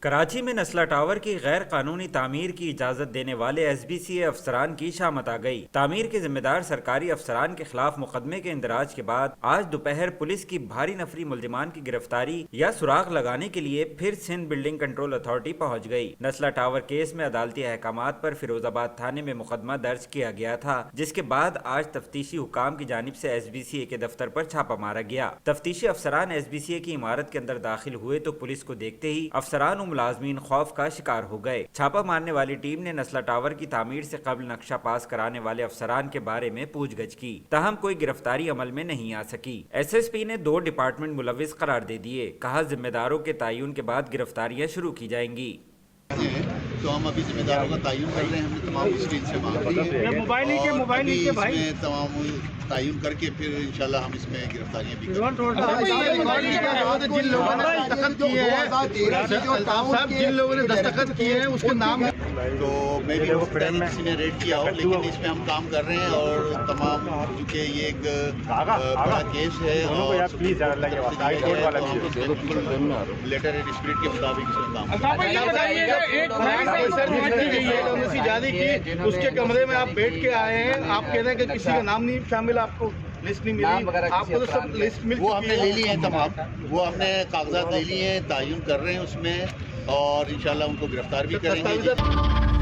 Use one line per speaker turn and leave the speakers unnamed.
कराची में नस्ला टावर की गैर कानूनी तामीर की इजाजत देने वाले SBCA अफसरान की शामत आ गई। तामीर के जिम्मेदार सरकारी अफसरान के खिलाफ मुकदमे के इंदराज के बाद आज दोपहर पुलिस की भारी नफरी मुल्जिमान की गिरफ्तारी या सुराग लगाने के लिए फिर सिंध बिल्डिंग कंट्रोल अथॉरिटी पहुंच गई। नस्ला टावर केस में अदालती अहकामात पर फिरोजाबाद थाने में मुकदमा दर्ज किया गया था, जिसके बाद आज तफ्तीशी हुकाम की जानिब से SBCA के दफ्तर पर छापा मारा गया। तफ्तीशी अफसरान SBCA की इमारत के अंदर दाखिल हुए तो पुलिस को देखते ही अफसरान मुलाजमीन खौफ का शिकार हो गए। छापा मारने वाली टीम ने नस्ला टावर की तामीर से कबल नक्शा पास कराने वाले अफसरान के बारे में पूछगछ की, ताहम कोई गिरफ्तारी अमल में नहीं आ सकी। SSP ने 2 डिपार्टमेंट मुलविस करार दे दिए। कहा, जिम्मेदारों के तयन के बाद गिरफ्तारियां शुरू की जाएंगी।
तो हम अभी जिम्मेदारों का तयन कर रहे हैं। हमने तमाम स्टेज से मांग की है, मोबाइल इसमें तमाम तयन करके फिर इंशाल्लाह हम इसमें गिरफ्तारियां भी
जिन लोगों ने दस्तखत किए हैं उसके नाम है।
तो मैं भी किसी ने रेड किया हो, लेकिन इसमें हम काम कर रहे हैं और तमाम चूँकि ये एक बड़ा केस है और लेटर एंड स्पिरिट के मुताबिक इसमें काम
उसके कमरे में आप बैठ के आए हैं, आप कह रहे हैं कि किसी का नाम नहीं शामिल, आपको लिस्ट नहीं मिली, आपको तो सब लिस्ट मिल
वो हमने ले ली है, तमाम वो हमने कागजात ले लिए हैं, तयन कर रहे हैं उसमें और इंशाल्लाह उनको गिरफ्तार भी करेंगे।